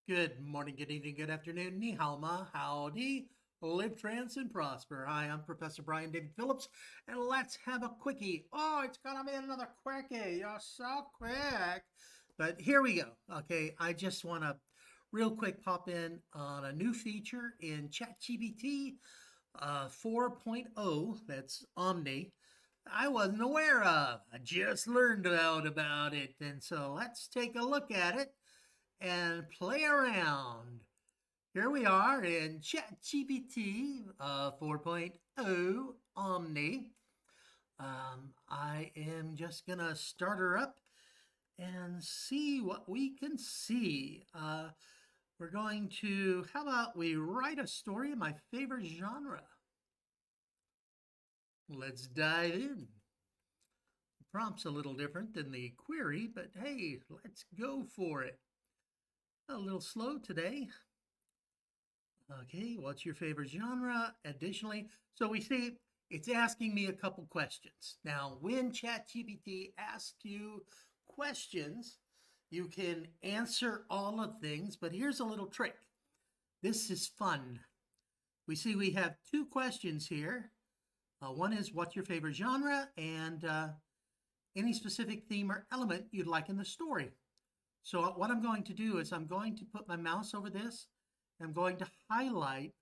Good morning, good evening, good afternoon. Ni hao ma, howdy, live, trans, and prosper. Hi, I'm Professor David Phillips, and let's have a quickie. Oh, it's gonna be another quickie. You're so quick. But here we go. Okay, I just want to real quick pop in on a new feature in ChatGPT 4.0. That's Omni. I wasn't aware of. I just learned about it. And so let's take a look at it and play around. Here we are in ChatGPT 4.0 Omni. I am just going to start her up and see what we can see. We're going to, how about we write a story in my favorite genre? Let's dive in. The prompt's a little different than the query, but hey, let's go for it. A little slow today. Okay, what's your favorite genre? Additionally, so we see it's asking me a couple questions. Now, when ChatGPT asks you questions, you can answer all of things, but here's a little trick. This is fun. We see we have two questions here. One is, what's your favorite genre? And any specific theme or element you'd like in the story. So what I'm going to do is I'm going to put my mouse over this. I'm going to highlight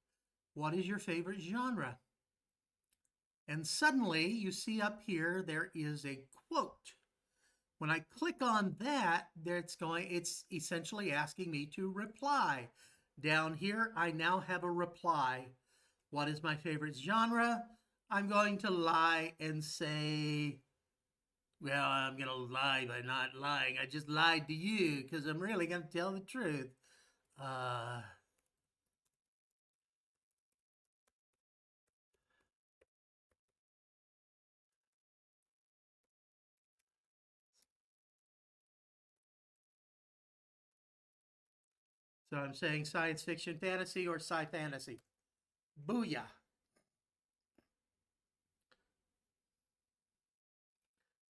what is your favorite genre. And suddenly you see up here there is a quote. When I click on that, it's essentially asking me to reply. Down here, I now have a reply. What is my favorite genre? I'm going to lie and say, well, I'm going to lie by not lying. I just lied to you because I'm really going to tell the truth. So I'm saying science fiction fantasy or sci fantasy. Booyah.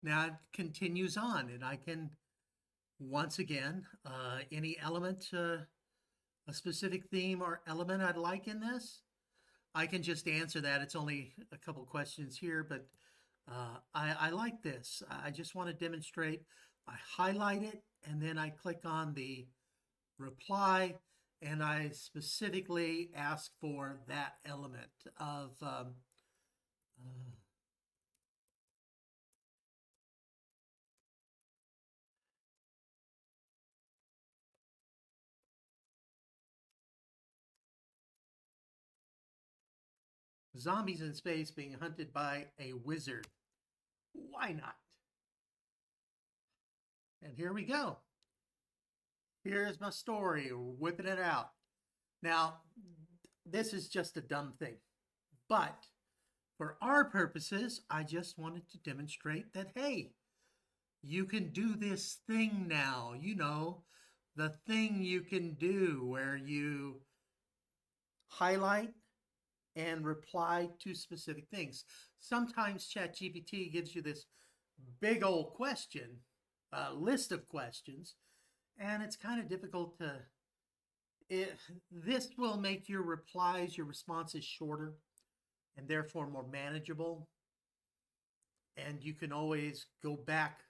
Now it continues on, and I can, once again, any element, a specific theme or element I'd like in this, I can just answer that. It's only a couple questions here, but I like this. I just want to demonstrate. I highlight it, and then I click on the reply, and I specifically ask for that element of zombies in space being hunted by a wizard. Why not? And here we go. Here's my story, whipping it out. Now, this is just a dumb thing, but for our purposes, I just wanted to demonstrate that, hey, you can do this thing now, the thing you can do where you highlight and reply to specific things. Sometimes ChatGPT gives you this big old question, list of questions, and it's kind of difficult to, this will make your replies, your responses shorter and therefore more manageable. And you can always go back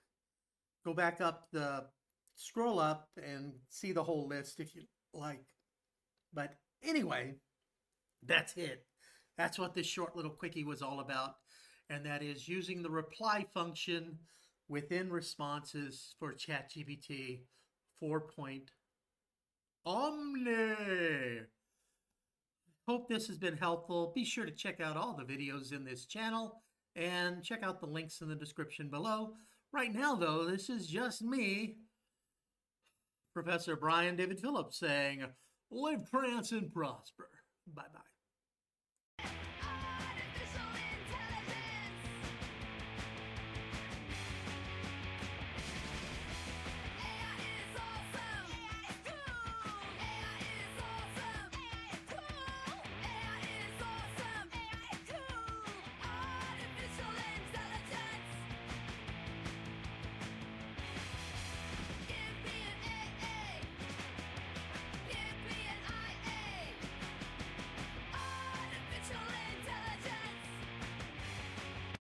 up scroll up and see the whole list if you like. But anyway, that's it. That's what this short little quickie was all about. And that is using the reply function within responses for ChatGPT 4.0 Omni. Hope this has been helpful. Be sure to check out all the videos in this channel and check out the links in the description below. Right now, though, this is just me, Professor David Phillips, saying, live, trans, and prosper. Bye-bye.